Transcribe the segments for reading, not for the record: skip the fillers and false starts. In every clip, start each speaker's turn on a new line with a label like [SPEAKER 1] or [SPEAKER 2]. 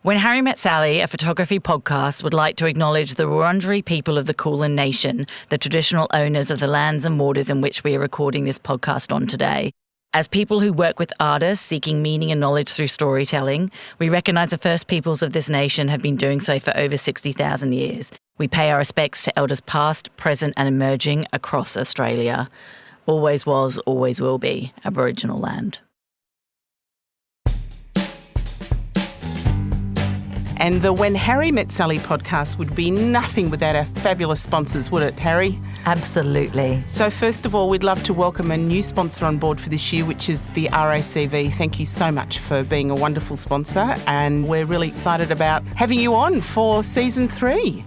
[SPEAKER 1] When Harry Met Sally, a photography podcast, would like to acknowledge the Wurundjeri people of the Kulin Nation, the traditional owners of the lands and waters in which we are recording this podcast on today. As people who work with artists seeking meaning and knowledge through storytelling, we recognise the first peoples of this nation have been doing so for over 60,000 years. We pay our respects to elders past, present and emerging across Australia. Always was, always will be Aboriginal land.
[SPEAKER 2] And the When Harry Met Sally podcast would be nothing without our fabulous sponsors, would it, Harry?
[SPEAKER 1] Absolutely.
[SPEAKER 2] So first of all, we'd love to welcome a new sponsor on board for this year, which is the RACV. Thank you so much for being a wonderful sponsor, and we're really excited about having you on for Season 3.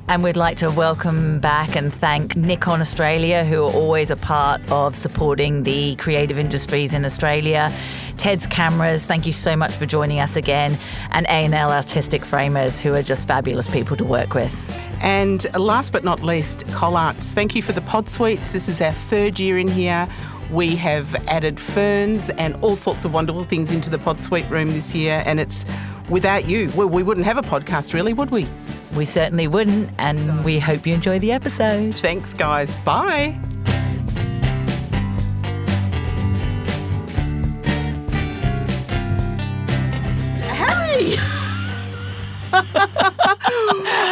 [SPEAKER 1] And we'd like to welcome back and thank Nikon Australia, who are always a part of supporting the creative industries in Australia. Ted's Cameras, thank you so much for joining us again. And A&L Artistic Framers, who are just fabulous people to work with.
[SPEAKER 2] And last but not least, Collarts. Thank you for the pod suites. This is our third year in here. We have added ferns and all sorts of wonderful things into the pod suite room this year. And it's without you, we wouldn't have a podcast really, would we?
[SPEAKER 1] We certainly wouldn't, and we hope you enjoy the episode.
[SPEAKER 2] Thanks, guys. Bye. Harry!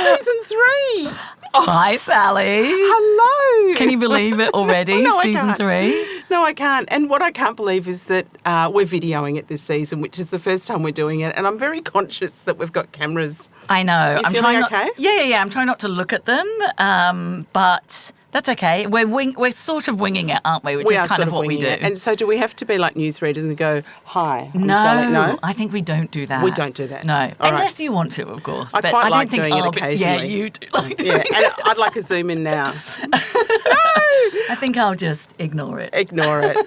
[SPEAKER 2] Season 3.
[SPEAKER 1] Hi, Sally.
[SPEAKER 2] Hello.
[SPEAKER 1] Can you believe it already?
[SPEAKER 2] No,
[SPEAKER 1] Season
[SPEAKER 2] I can't.
[SPEAKER 1] 3?
[SPEAKER 2] No, I can't. And what I can't believe is that we're videoing it this season, which is the first time we're doing it. And I'm very conscious that we've got cameras.
[SPEAKER 1] I know.
[SPEAKER 2] I'm feeling okay?
[SPEAKER 1] Yeah. I'm trying not to look at them, but that's okay. We're sort of winging it, aren't we? Which is kind of what we do.
[SPEAKER 2] And so do we have to be like newsreaders and go, hi, I'm
[SPEAKER 1] No,
[SPEAKER 2] Sally? No,
[SPEAKER 1] I think we don't do that.
[SPEAKER 2] we don't do that.
[SPEAKER 1] No,
[SPEAKER 2] All
[SPEAKER 1] unless
[SPEAKER 2] right.
[SPEAKER 1] you want to, of course.
[SPEAKER 2] I
[SPEAKER 1] But
[SPEAKER 2] quite
[SPEAKER 1] I
[SPEAKER 2] like
[SPEAKER 1] don't think
[SPEAKER 2] doing it
[SPEAKER 1] I'll be-
[SPEAKER 2] occasionally.
[SPEAKER 1] Yeah, you do like doing
[SPEAKER 2] Yeah,
[SPEAKER 1] it.
[SPEAKER 2] and I'd like a zoom in now.
[SPEAKER 1] I think I'll just ignore it.
[SPEAKER 2] Ignore it.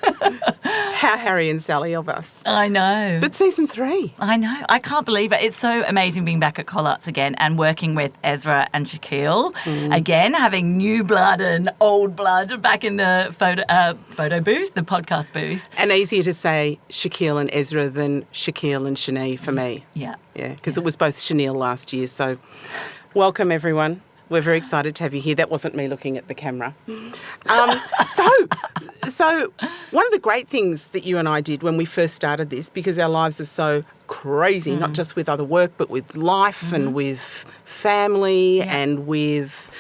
[SPEAKER 2] How Harry and Sally of us.
[SPEAKER 1] I know.
[SPEAKER 2] But Season 3.
[SPEAKER 1] I know. I can't believe it. It's so amazing being back at Collarts again and working with Ezra and Shaquille. Again, having new blood and old blood back in the photo booth, the podcast booth.
[SPEAKER 2] And easier to say Shaquille and Ezra than Shaquille and Shanae for me.
[SPEAKER 1] Yeah.
[SPEAKER 2] Yeah, because it was both Chanel last year. So welcome, everyone. We're very excited to have you here. That wasn't me looking at the camera. So one of the great things that you and I did when we first started this, because our lives are so crazy, not just with other work, but with life and with family and with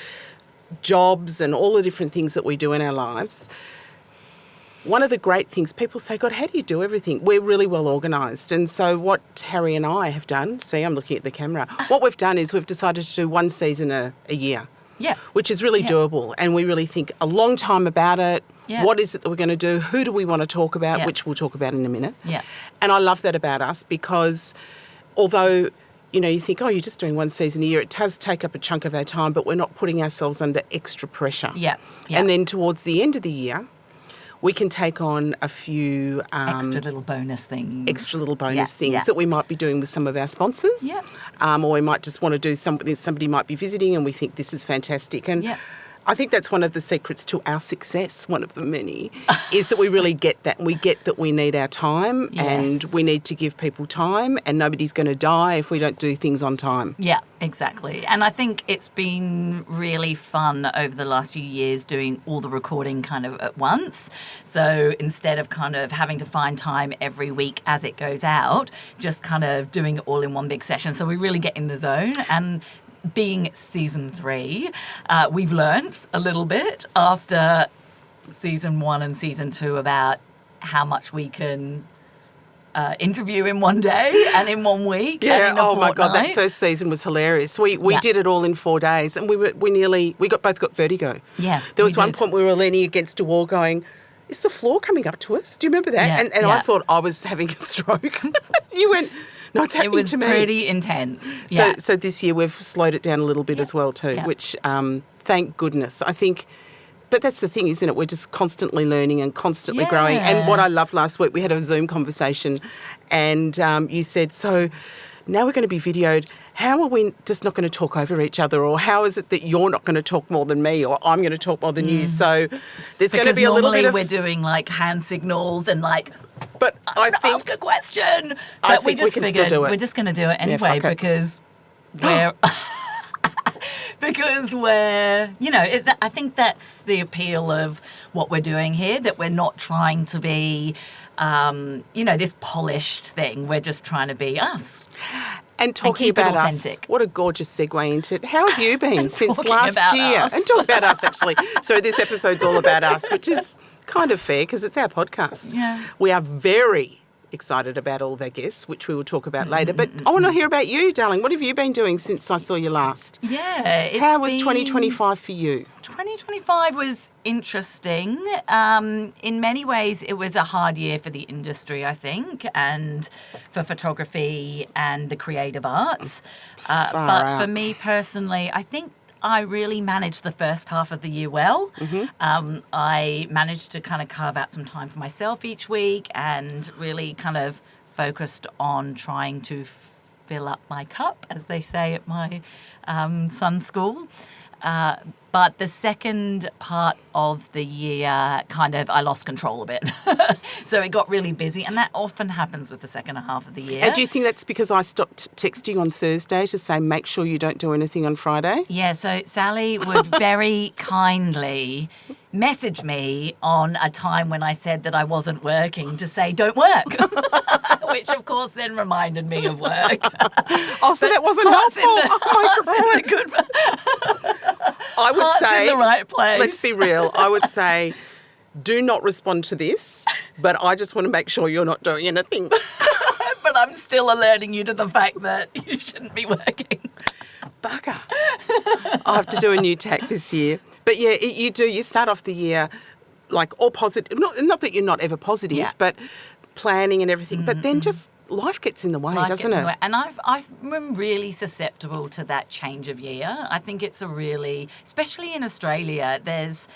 [SPEAKER 2] jobs and all the different things that we do in our lives. One of the great things, people say, God, how do you do everything? We're really well organised. And so what Harry and I have done, see, I'm looking at the camera, what we've done is we've decided to do one season a year.
[SPEAKER 1] Yeah.
[SPEAKER 2] Which is really doable. And we really think a long time about it.
[SPEAKER 1] Yeah.
[SPEAKER 2] What is it that we're going to do? Who do we want to talk about?
[SPEAKER 1] Yeah.
[SPEAKER 2] Which we'll talk about in a minute.
[SPEAKER 1] Yeah.
[SPEAKER 2] And I love that about us because although, you know, you think, oh, you're just doing one season a year, it does take up a chunk of our time, but we're not putting ourselves under extra pressure.
[SPEAKER 1] Yeah. Yeah.
[SPEAKER 2] And then towards the end of the year, we can take on a few
[SPEAKER 1] extra little bonus things.
[SPEAKER 2] Things that we might be doing with some of our sponsors.
[SPEAKER 1] Yeah.
[SPEAKER 2] Or we might just want to do something, somebody might be visiting and we think this is fantastic. And
[SPEAKER 1] Yeah.
[SPEAKER 2] I think that's one of the secrets to our success, one of the many, is that we really get that. And we get that we need our time and we need to give people time, and nobody's going to die if we don't do things on time.
[SPEAKER 1] Yeah, exactly. And I think it's been really fun over the last few years doing all the recording kind of at once. So instead of kind of having to find time every week as it goes out, just kind of doing it all in one big session. So we really get in the zone. And being Season 3, we've learnt a little bit after Season 1 and Season 2 about how much we can interview in one day and in 1 week.
[SPEAKER 2] Yeah,
[SPEAKER 1] and in a
[SPEAKER 2] oh my God, that
[SPEAKER 1] fortnight.
[SPEAKER 2] first season was hilarious. We did it all in 4 days, and we both got vertigo.
[SPEAKER 1] Yeah,
[SPEAKER 2] There was
[SPEAKER 1] we
[SPEAKER 2] one
[SPEAKER 1] did.
[SPEAKER 2] point we were leaning against a wall going, is the floor coming up to us? Do you remember that?
[SPEAKER 1] Yeah,
[SPEAKER 2] and I
[SPEAKER 1] yeah.
[SPEAKER 2] thought I was having a stroke. You went, no, it's
[SPEAKER 1] It
[SPEAKER 2] happening
[SPEAKER 1] was
[SPEAKER 2] to me.
[SPEAKER 1] pretty intense. Yeah.
[SPEAKER 2] So this year we've slowed it down a little bit as well too,
[SPEAKER 1] Yeah.
[SPEAKER 2] which thank goodness. I think, but that's the thing, isn't it? We're just constantly learning and constantly growing. And what I loved last week, we had a Zoom conversation and you said, so now we're going to be videoed. how are we just not going to talk over each other, or how is it that you're not going to talk more than me, or I'm going to talk more than you? So there's going to be a little bit of...
[SPEAKER 1] we're doing like hand signals and like,
[SPEAKER 2] but I think
[SPEAKER 1] ask a question.
[SPEAKER 2] I
[SPEAKER 1] But we
[SPEAKER 2] think we
[SPEAKER 1] just
[SPEAKER 2] can
[SPEAKER 1] figured
[SPEAKER 2] still do it.
[SPEAKER 1] we're just going to do it anyway
[SPEAKER 2] fuck it.
[SPEAKER 1] because we're... Because we're, I think that's the appeal of what we're doing here, that we're not trying to be, this polished thing. We're just trying to be us.
[SPEAKER 2] And talking
[SPEAKER 1] keep it
[SPEAKER 2] about us,
[SPEAKER 1] authentic.
[SPEAKER 2] what a gorgeous segue into it. How have you been since
[SPEAKER 1] talking
[SPEAKER 2] last
[SPEAKER 1] about
[SPEAKER 2] year?
[SPEAKER 1] us.
[SPEAKER 2] And talk about us, actually. So this episode's all about us, which is kind of fair because it's our podcast.
[SPEAKER 1] Yeah.
[SPEAKER 2] We are very excited about all of our guests, which we will talk about later. But I want to hear about you, darling. What have you been doing since I saw you last?
[SPEAKER 1] Yeah.
[SPEAKER 2] How was 2025 for you?
[SPEAKER 1] 2025 was interesting. In many ways, it was a hard year for the industry, I think, and for photography and the creative arts. But
[SPEAKER 2] out.
[SPEAKER 1] for me personally, I think I really managed the first half of the year well. I managed to kind of carve out some time for myself each week and really kind of focused on trying to fill up my cup, as they say at my son's school. But the second part of the year, I lost control a bit. So it got really busy, and that often happens with the second half of the year.
[SPEAKER 2] And do you think that's because I stopped texting on Thursday to say, make sure you don't do anything on Friday?
[SPEAKER 1] Yeah, so Sally would very kindly message me on a time when I said that I wasn't working to say, don't work, which of course then reminded me of work.
[SPEAKER 2] Oh, so that wasn't helpful. I would
[SPEAKER 1] Heart's
[SPEAKER 2] say,
[SPEAKER 1] in the right place.
[SPEAKER 2] Let's be real. I would say, do not respond to this, but I just want to make sure you're not doing anything.
[SPEAKER 1] But I'm still alerting you to the fact that you shouldn't be working.
[SPEAKER 2] Bugger. I have to do a new tack this year. But yeah, you do. You start off the year like all positive. Not that you're not ever positive, but planning and everything. But then just life gets in the way, doesn't it?
[SPEAKER 1] And I'm really susceptible to that change of year. I think it's a really, especially in Australia, this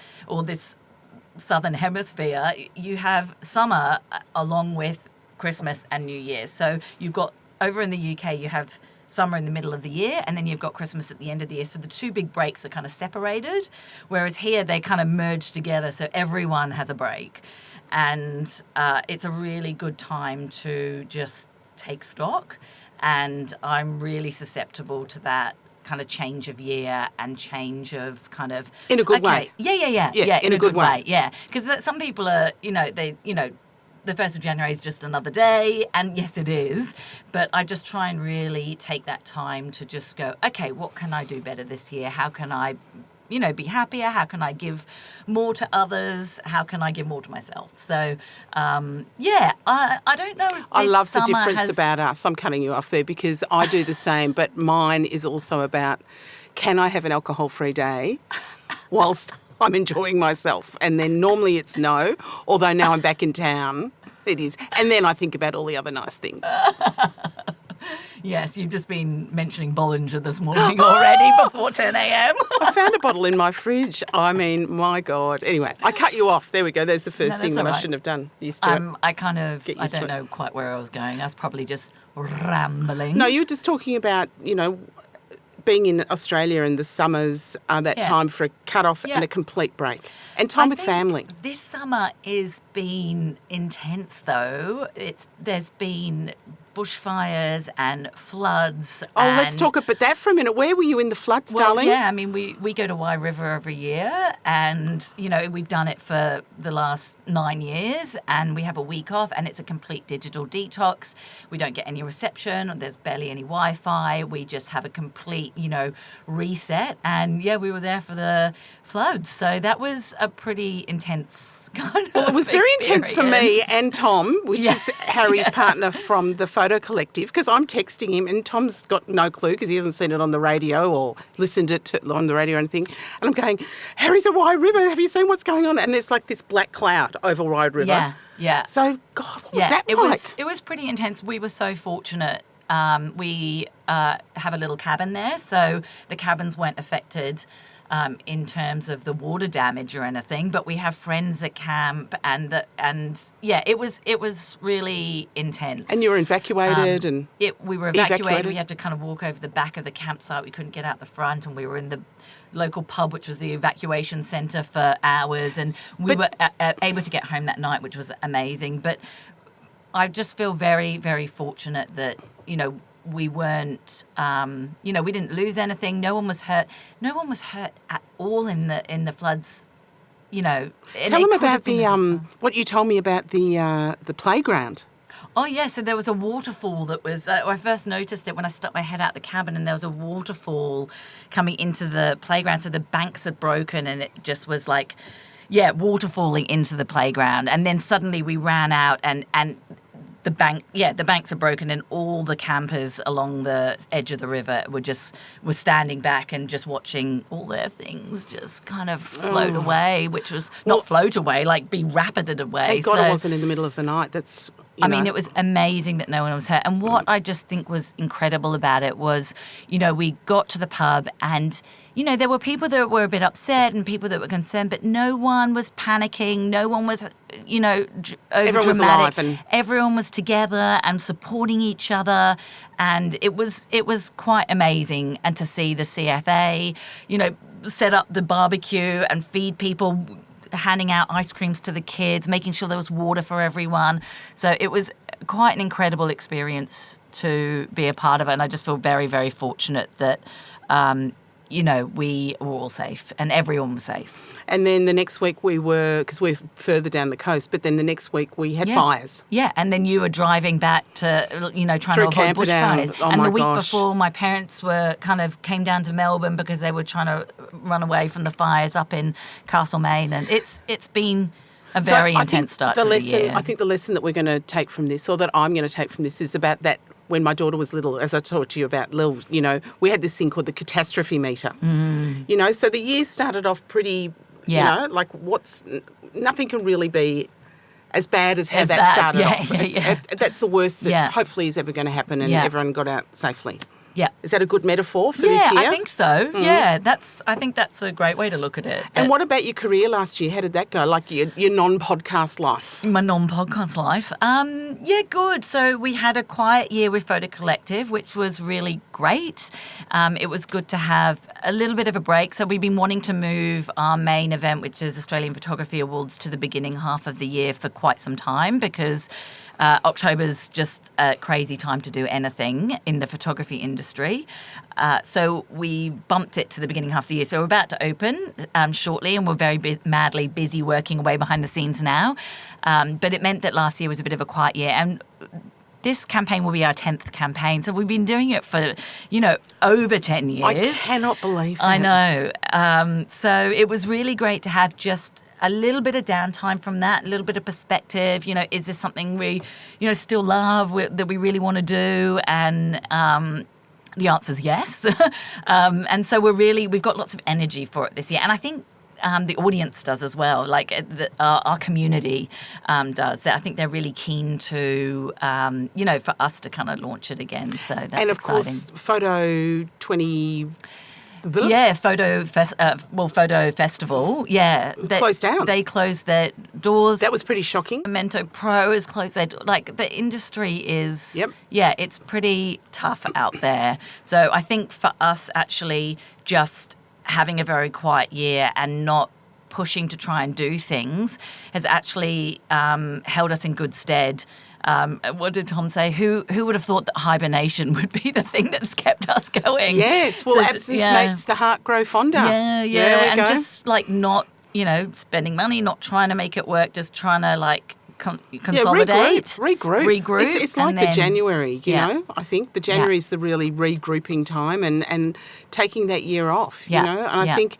[SPEAKER 1] southern hemisphere, you have summer along with Christmas and New Year. So you've got, over in the UK, you have summer in the middle of the year, and then you've got Christmas at the end of the year. So the two big breaks are kind of separated, whereas here they kind of merge together, so everyone has a break. And it's a really good time to just take stock, and I'm really susceptible to that kind of change of year and change of kind of...
[SPEAKER 2] In a good way.
[SPEAKER 1] Yeah, in a good way. Yeah, because some people are, the 1st of January is just another day, and yes, it is. But I just try and really take that time to just go, okay, what can I do better this year? How can I, be happier? How can I give more to others? How can I give more to myself? So, I don't know if this
[SPEAKER 2] I love the
[SPEAKER 1] summer
[SPEAKER 2] difference about us. I'm cutting you off there because I do the same, but mine is also about, can I have an alcohol-free day whilst I'm enjoying myself? And then normally it's no, although now I'm back in town, it is. And then I think about all the other nice things.
[SPEAKER 1] Yes, you've just been mentioning Bollinger this morning already before 10 a.m.
[SPEAKER 2] I found a bottle in my fridge. I mean, my God. Anyway, I cut you off. There we go. There's the first thing that I shouldn't have done. Used to it.
[SPEAKER 1] I don't know quite where I was going. I was probably just rambling.
[SPEAKER 2] No, you were just talking about, being in Australia in the summers, that time for a cut-off and a complete break. And time with family.
[SPEAKER 1] This summer has been intense, though. There's been bushfires and floods.
[SPEAKER 2] Oh, let's talk about that for a minute. Where were you in the floods, darling?
[SPEAKER 1] Yeah, I mean, we go to Wye River every year, and, we've done it for the last 9 years, and we have a week off, and it's a complete digital detox. We don't get any reception, there's barely any Wi-Fi. We just have a complete, reset. And, we were there for the floods, so that was a pretty intense kind of
[SPEAKER 2] it was very intense for me and Tom, which is Harry's partner from the Photo Collective, because I'm texting him and Tom's got no clue because he hasn't seen it on the radio or listened to it on the radio or anything. And I'm going, Harry's at Wye River, have you seen what's going on? And there's like this black cloud over Wye River.
[SPEAKER 1] Yeah.
[SPEAKER 2] So, God, what was that like?
[SPEAKER 1] It was pretty intense. We were so fortunate. We have a little cabin there, so the cabins weren't affected in terms of the water damage or anything, but we have friends at camp, and it was really intense.
[SPEAKER 2] And you were evacuated,
[SPEAKER 1] we were evacuated. We had to kind of walk over the back of the campsite. We couldn't get out the front, and we were in the local pub, which was the evacuation centre, for hours, and we were able to get home that night, which was amazing. But I just feel very, very fortunate that, we weren't, we didn't lose anything. No one was hurt. No one was hurt at all in the floods.
[SPEAKER 2] Tell them about what you told me about the playground.
[SPEAKER 1] Oh, yeah, so there was a waterfall that was... I first noticed it when I stuck my head out the cabin, and there was a waterfall coming into the playground. So the banks had broken, and it just was like, waterfalling into the playground. And then suddenly we ran out, and the banks are broken, and all the campers along the edge of the river were standing back and just watching all their things just kind of float away, which was not float away, like be rapided away.
[SPEAKER 2] Thank God it wasn't in the middle of the night.
[SPEAKER 1] It was amazing that no one was hurt. And what I just think was incredible about it was, we got to the pub, and there were people that were a bit upset and people that were concerned, but no one was panicking. No one was, over
[SPEAKER 2] Everyone was alive,
[SPEAKER 1] everyone was together and supporting each other. And it was quite amazing. And to see the CFA, set up the barbecue and feed people, handing out ice creams to the kids, making sure there was water for everyone. So it was quite an incredible experience to be a part of it. And I just feel very, very fortunate that, we were all safe and everyone was safe.
[SPEAKER 2] And then the next week because we're further down the coast, but then the next week we had fires.
[SPEAKER 1] Yeah, and then you were driving back to, trying to avoid bushfires. And the week before, my parents came down to Melbourne because they were trying to run away from the fires up in Castlemaine. And it's been a very intense start to the year.
[SPEAKER 2] I think the lesson that we're going to take from this, or that I'm going to take from this, is about that. When my daughter was little, as I talked to you about, we had this thing called the catastrophe meter. So the year started off pretty, nothing can really be as bad as how that started off. That's the worst that hopefully is ever going to happen, and everyone got out safely. Yeah. Is that a good metaphor for this year?
[SPEAKER 1] Yeah, I think so. Mm. Yeah, I think that's a great way to look at it.
[SPEAKER 2] And what about your career last year? How did that go? Like your non-podcast life?
[SPEAKER 1] My non-podcast life? Good. So we had a quiet year with Photo Collective, which was really great. It was good to have a little bit of a break. So we've been wanting to move our main event, which is Australian Photography Awards, to the beginning half of the year for quite some time, because October's just a crazy time to do anything in the photography industry. So we bumped it to the beginning half of the year. So we're about to open shortly, and we're very madly busy working away behind the scenes now. But it meant that last year was a bit of a quiet year. And this campaign will be our 10th campaign. So we've been doing it for, over 10 years.
[SPEAKER 2] I cannot believe that.
[SPEAKER 1] I know. So it was really great to have just a little bit of downtime from that, a little bit of perspective. Is this something we, still love, that we really want to do? And the answer is yes. And so we've got lots of energy for it this year. And I think the audience does as well, like our community does. I think they're really keen to, for us to kind of launch it again. So that's exciting.
[SPEAKER 2] And of course, Photo 20...
[SPEAKER 1] Yeah, Photo Festival. Yeah,
[SPEAKER 2] closed down.
[SPEAKER 1] They closed their doors.
[SPEAKER 2] That was pretty shocking.
[SPEAKER 1] Memento Pro has closed their doors. Like, the industry is, it's pretty tough out there. So I think for us, actually, just having a very quiet year and not pushing to try and do things has actually held us in good stead. What did Tom say? Who would have thought that hibernation would be the thing that's kept us going?
[SPEAKER 2] Yes, well, absence makes the heart grow fonder.
[SPEAKER 1] Yeah, and just not, spending money, not trying to make it work, just trying to consolidate,
[SPEAKER 2] regroup. It's like the January, you know. I think the January is the really regrouping time, and taking that year off, you know. And I think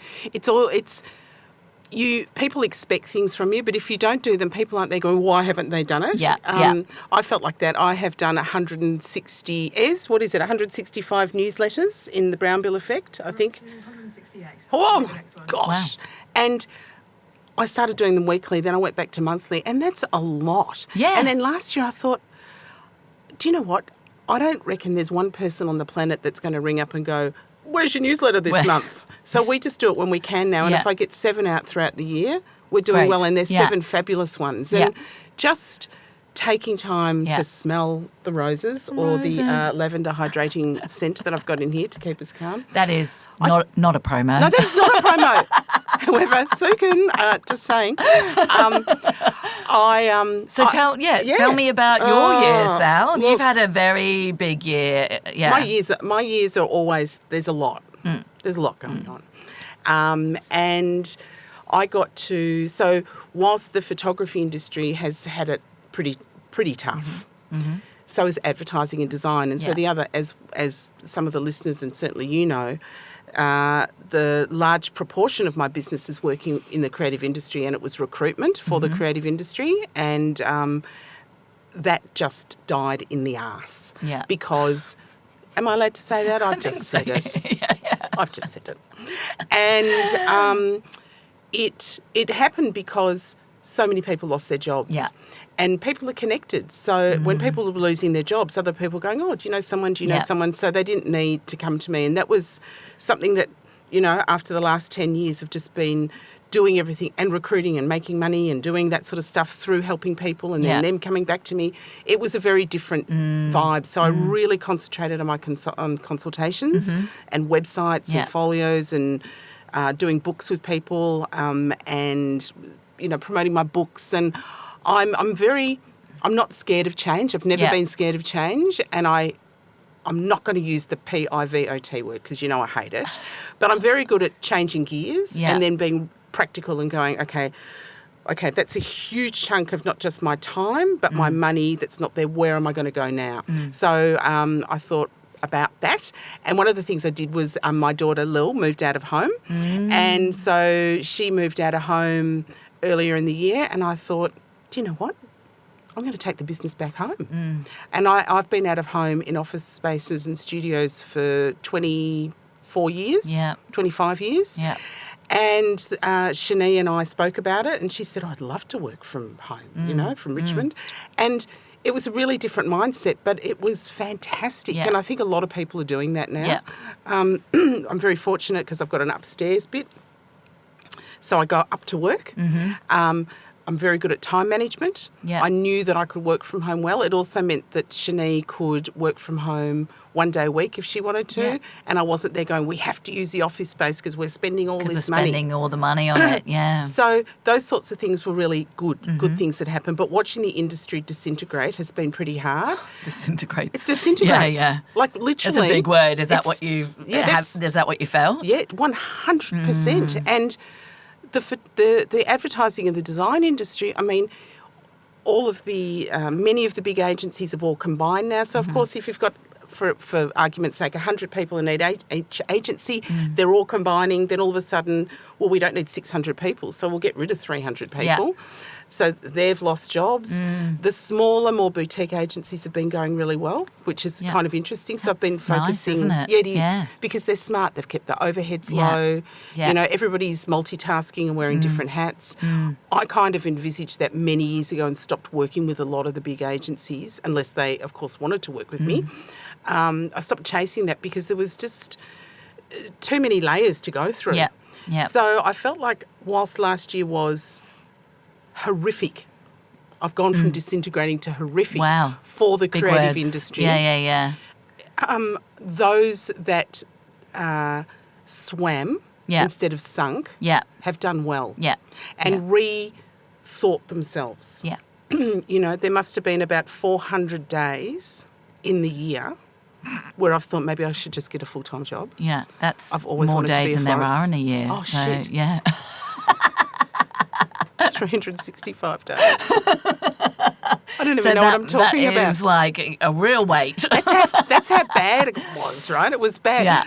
[SPEAKER 2] people expect things from you, but if you don't do them, people aren't there going, why haven't they done it? I felt like that. I have done 165 newsletters in the Brown Bill Effect, I think.
[SPEAKER 3] 168.
[SPEAKER 2] Oh, gosh. Wow. And I started doing them weekly, then I went back to monthly, and that's a lot.
[SPEAKER 1] Yeah.
[SPEAKER 2] And then last year I thought, do you know what? I don't reckon there's one person on the planet that's going to ring up and go, where's your newsletter this month? So we just do it when we can now. And if I get 7 out throughout the year, we're doing well. And there's 7 fabulous ones. And just taking time to smell the roses or the lavender hydrating scent that I've got in here to keep us calm.
[SPEAKER 1] That is not a promo.
[SPEAKER 2] No, that's not a promo. However, Sue can, just saying.
[SPEAKER 1] Tell me about your year, Sal. You've had a very big year. Yeah.
[SPEAKER 2] My years are always, there's a lot. There's a lot going on. And I got to, so whilst the photography industry has had it pretty tough, so is advertising and design. And so the other, as some of the listeners and certainly you know, the large proportion of my business is working in the creative industry, and it was recruitment for the creative industry, and that just died in the arse.
[SPEAKER 1] Yeah.
[SPEAKER 2] Because, am I allowed to say that? I've just said it. I've just said it. And it happened because so many people lost their jobs. Yeah. And people are connected. So when people are losing their jobs, other people are going, oh, do you know someone? Do you know someone? So they didn't need to come to me. And that was something that, you know, after the last 10 years of just been doing everything and recruiting and making money and doing that sort of stuff through helping people and then them coming back to me, it was a very different vibe. So I really concentrated on my consultations and websites and folios and doing books with people and, you know, promoting my books. And I'm not scared of change. I've never been scared of change, and I'm not going to use the pivot word because, you know, I hate it. But I'm very good at changing gears and then being practical and going, okay, that's a huge chunk of not just my time, but my money that's not there. Where am I going to go now? So I thought about that. And one of the things I did was my daughter Lil moved out of home. And so she moved out of home earlier in the year, and I thought, do you know what? I'm going to take the business back home. And I've been out of home in office spaces and studios for 24 years, 25 years. Yeah. And Shani and I spoke about it, and she said, I'd love to work from home, you know, from Richmond. And it was a really different mindset, but it was fantastic. And I think a lot of people are doing that now. I'm very fortunate because I've got an upstairs bit. So I go up to work. I'm very good at time management. I knew that I could work from home well. It also meant that Shani could work from home one day a week if she wanted to. And I wasn't there going, we have to use the office space because we're spending all this money.
[SPEAKER 1] Spending all the money on it,
[SPEAKER 2] So those sorts of things were really good things that happened. But watching the industry disintegrate has been pretty hard.
[SPEAKER 1] Disintegrate.
[SPEAKER 2] It's disintegrate.
[SPEAKER 1] Yeah.
[SPEAKER 2] Like literally.
[SPEAKER 1] That's a big word. Is that what you is that what you felt?
[SPEAKER 2] Yeah, 100%. And the advertising and the design industry, I mean, all of the, many of the big agencies have all combined now. So, of course, if you've got, for argument's sake, 100 people in each agency, they're all combining, then all of a sudden, well, we don't need 600 people, so we'll get rid of 300 people. Yeah. So they've lost jobs. The smaller, more boutique agencies have been going really well, which is kind of interesting. So I've been focusing.
[SPEAKER 1] Nice, isn't it?
[SPEAKER 2] Yeah, it is. Yeah. Because they're smart. They've kept the overheads low. Yeah. You know, everybody's multitasking and wearing different hats. I kind of envisaged that many years ago and stopped working with a lot of the big agencies, unless they, of course, wanted to work with me. I stopped chasing that because there was just too many layers to go through.
[SPEAKER 1] Yeah. Yeah.
[SPEAKER 2] So I felt like whilst last year was horrific, I've gone from disintegrating to horrific for the
[SPEAKER 1] Big
[SPEAKER 2] creative
[SPEAKER 1] words.
[SPEAKER 2] industry.
[SPEAKER 1] Yeah.
[SPEAKER 2] Those that swam instead of sunk have done well and rethought themselves. Yeah. You know, there must have been about 400 days in the year where I've thought maybe I should just get a full-time job.
[SPEAKER 1] Yeah, that's
[SPEAKER 2] I've always
[SPEAKER 1] more
[SPEAKER 2] wanted
[SPEAKER 1] days
[SPEAKER 2] to be
[SPEAKER 1] than there are in a year.
[SPEAKER 2] Oh,
[SPEAKER 1] so,
[SPEAKER 2] shit.
[SPEAKER 1] Yeah.
[SPEAKER 2] 365 days. I don't even know what I'm talking about.
[SPEAKER 1] That is like a real weight.
[SPEAKER 2] That's how bad it was, right? It was bad. Yeah.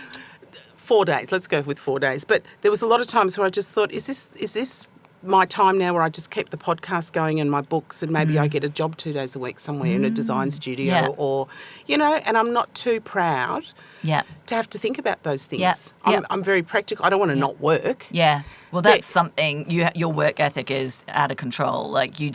[SPEAKER 2] 4 days. Let's go with 4 days. But there was a lot of times where I just thought, is this my time now where I just keep the podcast going and my books, and maybe I get a job 2 days a week somewhere in a design studio or, and I'm not too proud to have to think about those things. I'm very practical. I don't want to not work.
[SPEAKER 1] Yeah. Well, that's something, your work ethic is out of control. Like you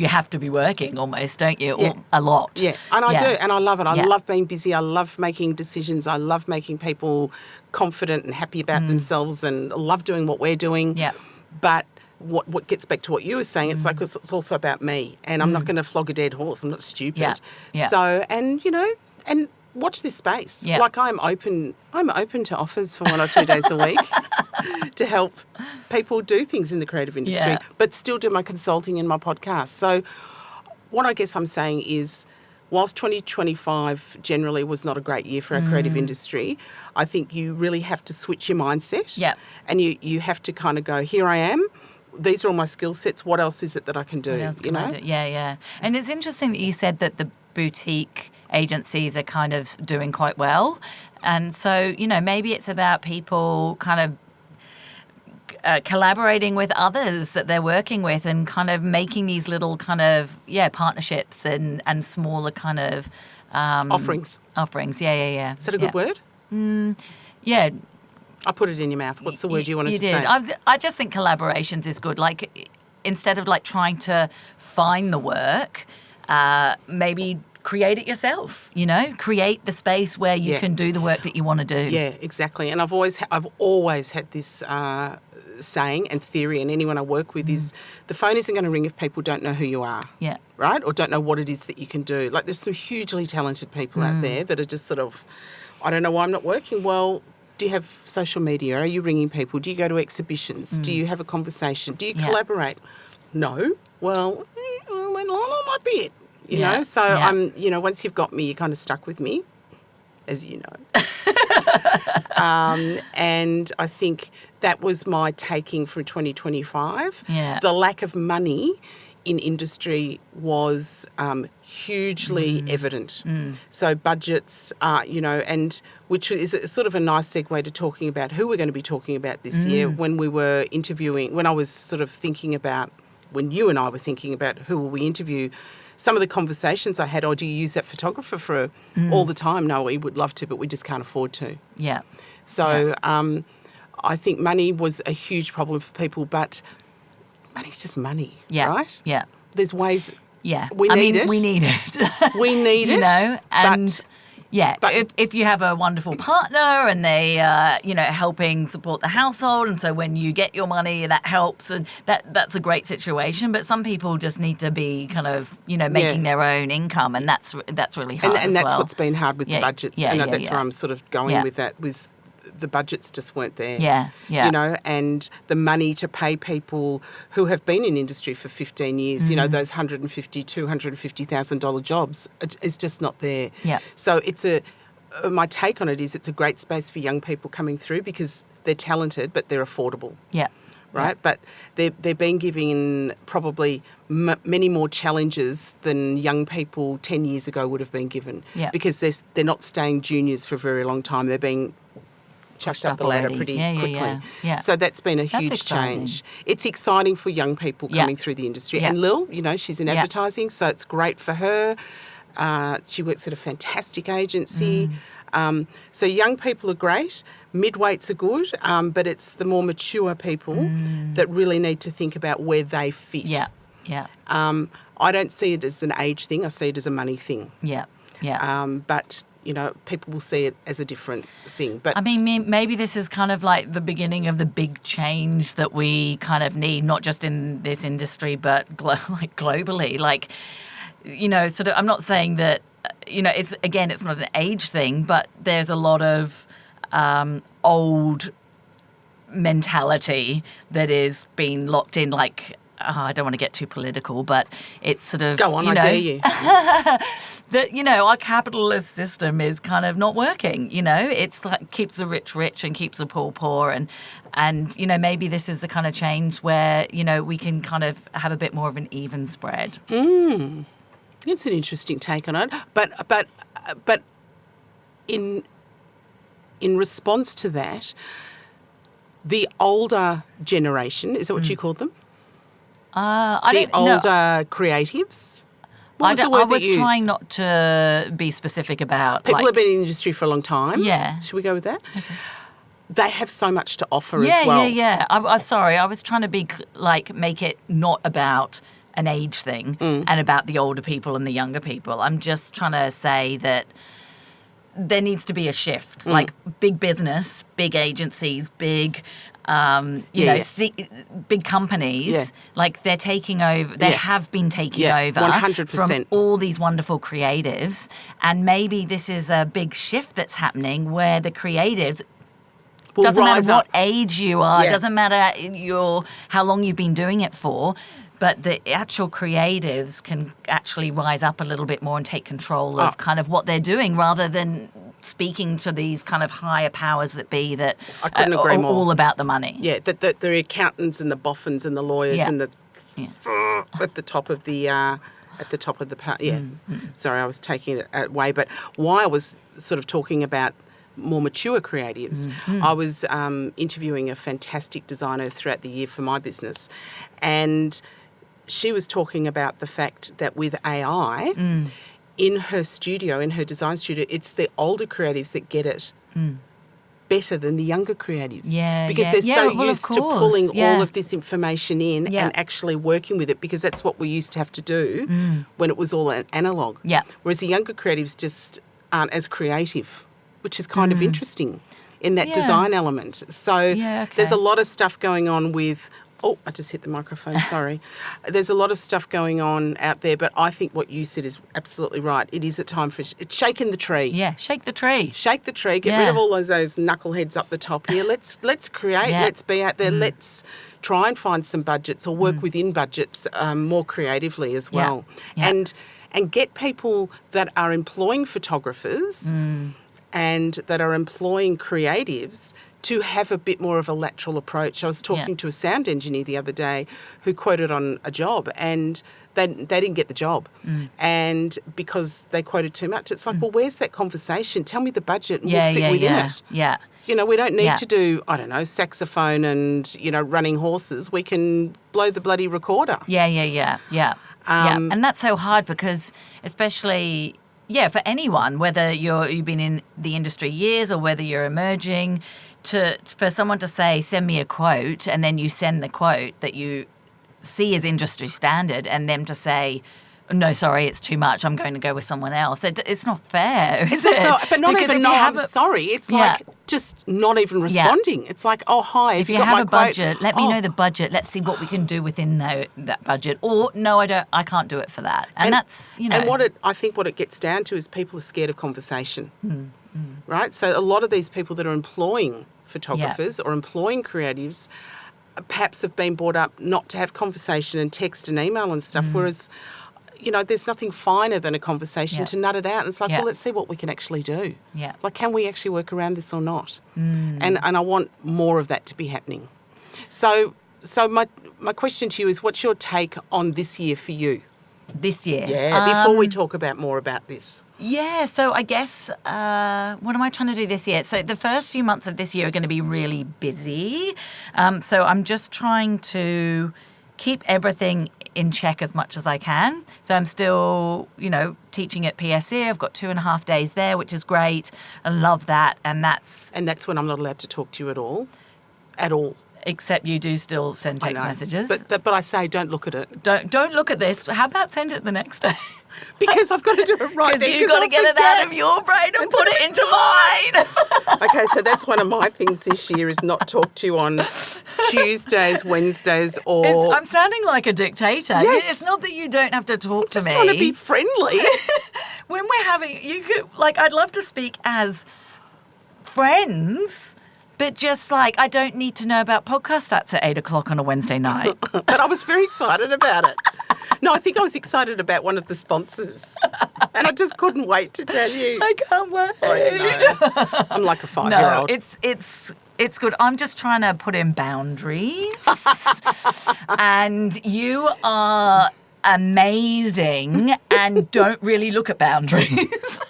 [SPEAKER 1] have to be working almost, don't you?
[SPEAKER 2] Yeah.
[SPEAKER 1] A lot.
[SPEAKER 2] Yeah, and I do, and I love it. I love being busy. I love making decisions. I love making people confident and happy about themselves, and I love doing what we're doing.
[SPEAKER 1] Yeah.
[SPEAKER 2] But what gets back to what you were saying, it's like it's also about me, and I'm not going to flog a dead horse. I'm not stupid.
[SPEAKER 1] Yeah. Yeah.
[SPEAKER 2] So, and watch this space.
[SPEAKER 1] Yeah.
[SPEAKER 2] Like I'm open to offers for 1 or 2 days a week to help people do things in the creative industry, but still do my consulting and my podcast. So what I guess I'm saying is, whilst 2025 generally was not a great year for our creative industry, I think you really have to switch your mindset.
[SPEAKER 1] Yeah.
[SPEAKER 2] And you have to kind of go, here I am. These are all my skill sets. What else is it that I can do?
[SPEAKER 1] What else can I do? Yeah, yeah. And it's interesting that you said that the boutique agencies are kind of doing quite well. And so, maybe it's about people kind of collaborating with others that they're working with and kind of making these little kind of, partnerships and smaller kind of...
[SPEAKER 2] Offerings.
[SPEAKER 1] Yeah.
[SPEAKER 2] Is that a good word?
[SPEAKER 1] Yeah.
[SPEAKER 2] I put it in your mouth. What's the word you wanted to say?
[SPEAKER 1] I just think collaborations is good. Like, instead of like trying to find the work, maybe create it yourself, create the space where you can do the work that you want to do.
[SPEAKER 2] Yeah, exactly. And I've always had this saying and theory, and anyone I work with is the phone isn't going to ring if people don't know who you are.
[SPEAKER 1] Yeah.
[SPEAKER 2] Right? Or don't know what it is that you can do. Like, there's some hugely talented people out there that are just sort of, I don't know why I'm not working. Well, do you have social media? Are you ringing people? Do you go to exhibitions? Do you have a conversation? Do you collaborate? No. Well, then I might be it. You know? So I'm, once you've got me, you're kind of stuck with me, as you know. And I think that was my taking from 2025.
[SPEAKER 1] Yeah.
[SPEAKER 2] The lack of money in industry was hugely evident. So budgets, and which is sort of a nice segue to talking about who we're going to be talking about this year. When we were interviewing, when I was sort of thinking about, when you and I were thinking about who will we interview, some of the conversations I had, do you use that photographer for all the time? No, we would love to, but we just can't afford to.
[SPEAKER 1] Yeah.
[SPEAKER 2] So I think money was a huge problem for people, but money's just money, right?
[SPEAKER 1] Yeah.
[SPEAKER 2] There's ways.
[SPEAKER 1] Yeah.
[SPEAKER 2] We need it.
[SPEAKER 1] We need it.
[SPEAKER 2] We need it.
[SPEAKER 1] And...
[SPEAKER 2] But
[SPEAKER 1] if you have a wonderful partner and they, helping support the household, and so when you get your money, that helps, and that's a great situation. But some people just need to be kind of, making their own income, and that's really hard.
[SPEAKER 2] And that's what's been hard with the budgets. That's where I'm sort of going with that. Was the budgets just weren't there.
[SPEAKER 1] Yeah.
[SPEAKER 2] And the money to pay people who have been in industry for 15 years, those $150,000, $250,000 jobs is just not there.
[SPEAKER 1] Yeah.
[SPEAKER 2] So my take on it is it's a great space for young people coming through because they're talented, but they're affordable.
[SPEAKER 1] Yeah.
[SPEAKER 2] Right? But they're being given probably many more challenges than young people 10 years ago would have been given.
[SPEAKER 1] Yeah.
[SPEAKER 2] Because they're not staying juniors for a very long time. They're being chucked up the ladder pretty quickly.
[SPEAKER 1] Yeah.
[SPEAKER 2] So that's been a huge change. It's exciting for young people coming through the industry. And Lil, she's in advertising, so it's great for her. She works at a fantastic agency. So young people are great, midweights are good, but it's the more mature people that really need to think about where they fit.
[SPEAKER 1] Yeah.
[SPEAKER 2] I don't see it as an age thing, I see it as a money thing.
[SPEAKER 1] Yeah.
[SPEAKER 2] But people will see it as a different thing. But
[SPEAKER 1] I mean, maybe this is kind of like the beginning of the big change that we kind of need, not just in this industry, but globally. Like, sort of, I'm not saying that, it's not an age thing, but there's a lot of old mentality that is being locked in, like, I don't want to get too political, but it's sort of...
[SPEAKER 2] Go on, I dare you.
[SPEAKER 1] That, our capitalist system is kind of not working, It's like keeps the rich rich and keeps the poor poor. And maybe this is the kind of change where, we can kind of have a bit more of an even spread.
[SPEAKER 2] It's an interesting take on it. But in response to that, the older generation, is that what you called them?
[SPEAKER 1] I
[SPEAKER 2] The
[SPEAKER 1] don't know.
[SPEAKER 2] older creatives? What was the
[SPEAKER 1] I
[SPEAKER 2] word
[SPEAKER 1] was
[SPEAKER 2] they used?
[SPEAKER 1] trying not to be specific about
[SPEAKER 2] People
[SPEAKER 1] like,
[SPEAKER 2] have been in the industry for a long time.
[SPEAKER 1] Yeah.
[SPEAKER 2] Should we go with that? Okay. They have so much to offer
[SPEAKER 1] yeah,
[SPEAKER 2] as well.
[SPEAKER 1] yeah. I'm sorry. I was trying to be like make it not about an age thing and about the older people and the younger people. I'm just trying to say that there needs to be a shift. Like big business, big agencies, big, big companies, like they're taking over. They have been taking over
[SPEAKER 2] 100%.
[SPEAKER 1] from all these wonderful creatives. And maybe this is a big shift that's happening where the creatives, doesn't matter what age you are, doesn't matter how long you've been doing it for, but the actual creatives can actually rise up a little bit more and take control of kind of what they're doing rather than speaking to these kind of higher powers that be that
[SPEAKER 2] I couldn't agree more.
[SPEAKER 1] All about the money.
[SPEAKER 2] Yeah, the accountants and the boffins and the lawyers and the at the top of the Sorry, I was taking it away, but why I was sort of talking about more mature creatives. I was interviewing a fantastic designer throughout the year for my business, and she was talking about the fact that with AI in her studio, in her design studio, it's the older creatives that get it better than the younger creatives.
[SPEAKER 1] Yeah,
[SPEAKER 2] because they're so used to pulling all of this information in and actually working with it, because that's what we used to have to do when it was all analogue.
[SPEAKER 1] Yeah.
[SPEAKER 2] Whereas the younger creatives just aren't as creative, which is kind of interesting in that design element. So there's a lot of stuff going on with... Oh, I just hit the microphone, sorry. There's a lot of stuff going on out there, but I think what you said is absolutely right. It is a time for... It's shaking the tree.
[SPEAKER 1] Yeah, shake the tree.
[SPEAKER 2] Shake the tree, get rid of all those knuckleheads up the top here. Let's create, let's be out there, let's try and find some budgets or work within budgets more creatively as well. And get people that are employing photographers and that are employing creatives to have a bit more of a lateral approach. I was talking to a sound engineer the other day who quoted on a job, and they didn't get the job. And because they quoted too much, it's like, well, where's that conversation? Tell me the budget and we'll fit within it.
[SPEAKER 1] Yeah.
[SPEAKER 2] You know, we don't need to do, I don't know, saxophone and, running horses. We can blow the bloody recorder.
[SPEAKER 1] Yeah. And that's so hard because especially... Yeah, for anyone, whether you've been in the industry years or whether you're emerging, for someone to say, send me a quote, and then you send the quote that you see as industry standard, and them to say, no, sorry, it's too much, I'm going to go with someone else. It's not fair, is it?
[SPEAKER 2] But not even, no, I'm sorry. It's like just not even responding. It's like, oh, hi.
[SPEAKER 1] If you have a budget, let me know the budget. Let's see what we can do within that budget. Or, no, I can't do it for that. And that's,
[SPEAKER 2] And I think what it gets down to is people are scared of conversation, right? So a lot of these people that are employing photographers or employing creatives perhaps have been brought up not to have conversation and text and email and stuff, whereas... there's nothing finer than a conversation to nut it out. And it's like, well, let's see what we can actually do.
[SPEAKER 1] Yeah.
[SPEAKER 2] Like, can we actually work around this or not? And I want more of that to be happening. So my question to you is, what's your take on this year for you?
[SPEAKER 1] This year?
[SPEAKER 2] Yeah, before we talk about more about this.
[SPEAKER 1] Yeah, so I guess, what am I trying to do this year? So the first few months of this year are going to be really busy. So I'm just trying to keep everything in check as much as I can. So I'm still, teaching at PSE. I've got 2.5 days there, which is great. I love that. And that's
[SPEAKER 2] when I'm not allowed to talk to you at all. At all.
[SPEAKER 1] Except you do still send text messages.
[SPEAKER 2] But I say, don't look at it.
[SPEAKER 1] Don't look at this. How about send it the next day?
[SPEAKER 2] Because I've got to do it right there.
[SPEAKER 1] Because you've got to get it out of your brain and put it into mine.
[SPEAKER 2] Okay, so that's one of my things this year, is not talk to you on Tuesdays, Wednesdays, or...
[SPEAKER 1] I'm sounding like a dictator.
[SPEAKER 2] Yes.
[SPEAKER 1] It's not that you don't have to talk to me.
[SPEAKER 2] Just trying to be friendly.
[SPEAKER 1] When we're having... I'd love to speak as friends... But just I don't need to know about podcast stats at 8 o'clock on a Wednesday night.
[SPEAKER 2] But I was very excited about it. No, I think I was excited about one of the sponsors. And I just couldn't wait to tell you.
[SPEAKER 1] I can't wait.
[SPEAKER 2] I know. I'm like a 5-year-old.
[SPEAKER 1] No, it's good. I'm just trying to put in boundaries. And you are amazing and don't really look at boundaries.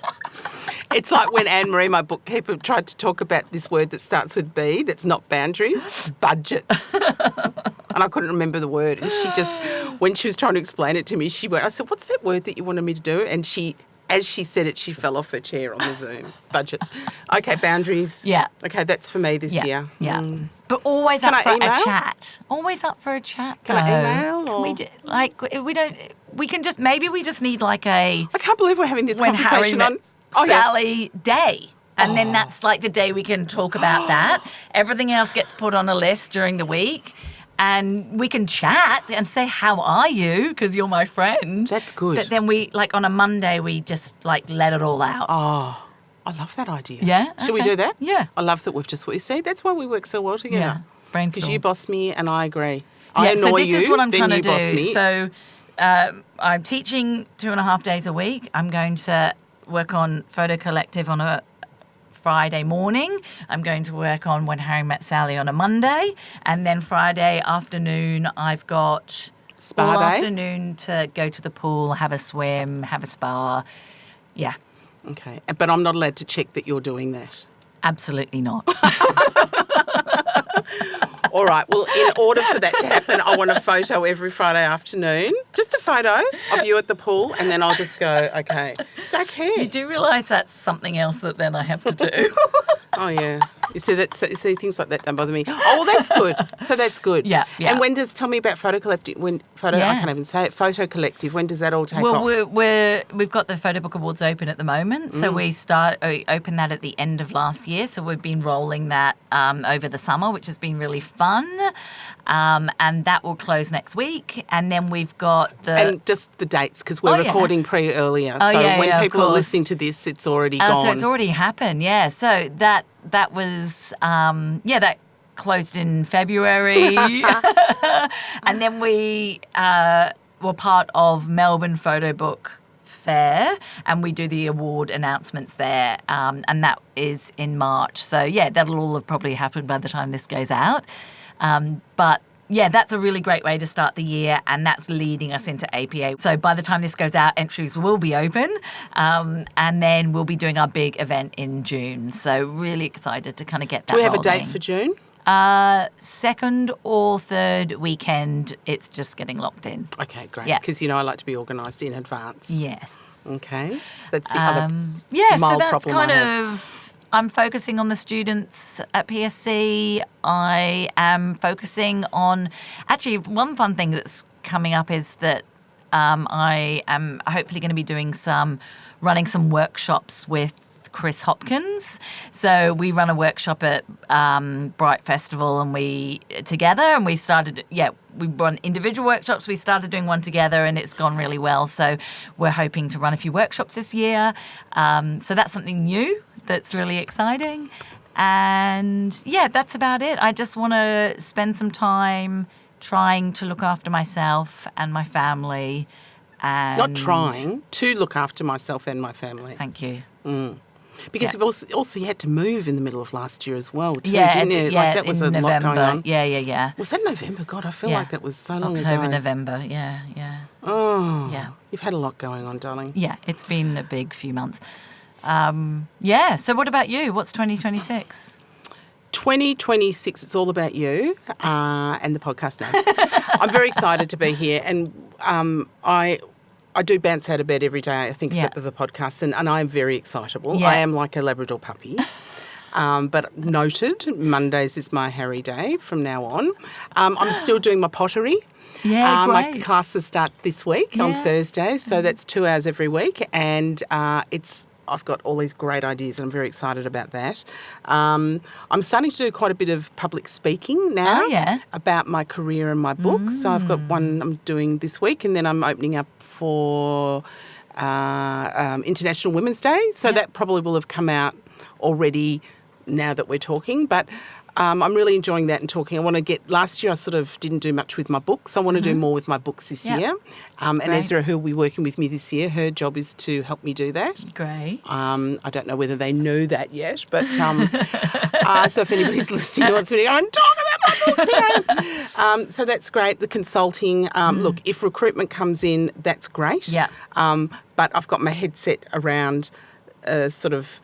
[SPEAKER 2] It's like when Anne-Marie, my bookkeeper, tried to talk about this word that starts with B, that's not boundaries, budgets. And I couldn't remember the word. And she just, when she was trying to explain it to me, I said, what's that word that you wanted me to do? And as she said it, she fell off her chair on the Zoom. Budgets. Okay, boundaries.
[SPEAKER 1] Yeah.
[SPEAKER 2] Okay, that's for me this year.
[SPEAKER 1] Yeah. But always
[SPEAKER 2] Can
[SPEAKER 1] up
[SPEAKER 2] I
[SPEAKER 1] for
[SPEAKER 2] email?
[SPEAKER 1] a chat. Always up for a chat.
[SPEAKER 2] Can I email?
[SPEAKER 1] Can
[SPEAKER 2] Or?
[SPEAKER 1] we can just, maybe we just need like a
[SPEAKER 2] I can't believe we're having this
[SPEAKER 1] when Harry
[SPEAKER 2] conversation on...
[SPEAKER 1] met Sally day. And then that's like the day we can talk about that. Everything else gets put on a list during the week. And we can chat and say, how are you? Because you're my friend.
[SPEAKER 2] That's good.
[SPEAKER 1] But then we, like on a Monday, we just like let it all out.
[SPEAKER 2] Oh, I love that idea.
[SPEAKER 1] Yeah?
[SPEAKER 2] Should we
[SPEAKER 1] Okay.
[SPEAKER 2] do that?
[SPEAKER 1] Yeah.
[SPEAKER 2] I love that we've just... You see, that's why we work so well together.
[SPEAKER 1] Yeah. Brainstorm.
[SPEAKER 2] Because you boss me and I agree. I
[SPEAKER 1] Yeah,
[SPEAKER 2] annoy
[SPEAKER 1] so this
[SPEAKER 2] you,
[SPEAKER 1] is what I'm
[SPEAKER 2] then
[SPEAKER 1] trying
[SPEAKER 2] you
[SPEAKER 1] to
[SPEAKER 2] boss
[SPEAKER 1] do.
[SPEAKER 2] me.
[SPEAKER 1] So I'm teaching 2.5 days a week. I'm going to work on Photo Collective on a Friday morning. I'm going to work on When Harry Met Sally on a Monday. And then Friday afternoon, I've got
[SPEAKER 2] Spa
[SPEAKER 1] all
[SPEAKER 2] day?
[SPEAKER 1] afternoon to go to the pool, have a swim, have a spa. Yeah,
[SPEAKER 2] Okay, but I'm not allowed to check that you're doing that.
[SPEAKER 1] absolutely not.
[SPEAKER 2] All right, well, in order for that to happen, I want a photo every Friday afternoon. Just a photo of you at the pool, and then I'll just go, okay. It's
[SPEAKER 1] You
[SPEAKER 2] okay.
[SPEAKER 1] do realise that's something else that then I have to do.
[SPEAKER 2] Oh, yeah. You see, things like that don't bother me. Oh, well, that's good. So that's good.
[SPEAKER 1] Yeah, yeah.
[SPEAKER 2] And when tell me about Photo Collective, I
[SPEAKER 1] Yeah.
[SPEAKER 2] can't even say it, Photo Collective, when does that all take
[SPEAKER 1] Well,
[SPEAKER 2] off?
[SPEAKER 1] we've got the Photo Book Awards open at the moment, so we opened that at the end of last year. So we've been rolling that over the summer, which has been really fun, and that will close next week. And then we've got
[SPEAKER 2] And just the dates, because we're
[SPEAKER 1] Oh, yeah.
[SPEAKER 2] recording earlier.
[SPEAKER 1] Oh,
[SPEAKER 2] so
[SPEAKER 1] yeah,
[SPEAKER 2] when
[SPEAKER 1] yeah, of
[SPEAKER 2] people are
[SPEAKER 1] course.
[SPEAKER 2] listening to this, it's already gone.
[SPEAKER 1] so it's already happened, yeah. So that was that closed in February, and then we were part of Melbourne Photo Book Fair, and we do the award announcements there, and that is in March. So yeah, that'll all have probably happened by the time this goes out. But yeah, that's a really great way to start the year, and that's leading us into APA. So by the time this goes out, entries will be open, and then we'll be doing our big event in June. So really excited to kind of get that
[SPEAKER 2] Do we have a
[SPEAKER 1] rolling.
[SPEAKER 2] date for June?
[SPEAKER 1] Second or third weekend, it's just getting locked in.
[SPEAKER 2] Okay, great.
[SPEAKER 1] Yeah.
[SPEAKER 2] Because, I like to be organised in advance.
[SPEAKER 1] Yes.
[SPEAKER 2] Okay. That's the other
[SPEAKER 1] Yeah, so
[SPEAKER 2] mild
[SPEAKER 1] that's
[SPEAKER 2] problem
[SPEAKER 1] kind
[SPEAKER 2] I have.
[SPEAKER 1] of... I'm focusing on the students at PSC. I am focusing on... Actually, one fun thing that's coming up is that I am hopefully going to be running some workshops with Chris Hopkins. So we run a workshop at Bright Festival, and we run individual workshops. We started doing one together, and it's gone really well. So we're hoping to run a few workshops this year. So that's something new that's really exciting. And yeah, that's about it. I just want to spend some time trying to look after myself and my family. And
[SPEAKER 2] Not trying, to look after myself and my family.
[SPEAKER 1] Thank you.
[SPEAKER 2] Because you've also you had to move in the middle of last year as well, too,
[SPEAKER 1] Yeah,
[SPEAKER 2] didn't you?
[SPEAKER 1] yeah,
[SPEAKER 2] That was
[SPEAKER 1] in
[SPEAKER 2] a
[SPEAKER 1] November.
[SPEAKER 2] lot going on.
[SPEAKER 1] Yeah.
[SPEAKER 2] Was that November? God, I feel
[SPEAKER 1] Yeah.
[SPEAKER 2] like that was so long
[SPEAKER 1] October,
[SPEAKER 2] ago.
[SPEAKER 1] November. Yeah.
[SPEAKER 2] Oh,
[SPEAKER 1] Yeah.
[SPEAKER 2] You've had a lot going on, darling.
[SPEAKER 1] Yeah, it's been a big few months. So what about you? What's 2026?
[SPEAKER 2] 2026, it's all about you and the podcast now. I'm very excited to be here, and I do bounce out of bed every day, I think, about the podcast, and I am very excitable.
[SPEAKER 1] Yeah.
[SPEAKER 2] I am like a Labrador puppy. But noted, Mondays is my Harry day from now on. I'm still doing my pottery.
[SPEAKER 1] Yeah,
[SPEAKER 2] My
[SPEAKER 1] great.
[SPEAKER 2] classes start this week on
[SPEAKER 1] Yeah.
[SPEAKER 2] Thursday, so that's 2 hours every week, and I've got all these great ideas, and I'm very excited about that. I'm starting to do quite a bit of public speaking now
[SPEAKER 1] Oh, yeah.
[SPEAKER 2] about my career and my books. So I've got one I'm doing this week, and then I'm opening up for International Women's Day. So that probably will have come out already now that we're talking. But I'm really enjoying that and talking. Last year I sort of didn't do much with my books. I want to do more with my books this year. And
[SPEAKER 1] Great.
[SPEAKER 2] Ezra, who will be working with me this year, her job is to help me do that.
[SPEAKER 1] Great.
[SPEAKER 2] I don't know whether they know that yet, but so if anybody's listening who wants me to go and talk about my books here. So that's great. The consulting, look, if recruitment comes in, that's great.
[SPEAKER 1] Yeah.
[SPEAKER 2] But I've got my headset around sort of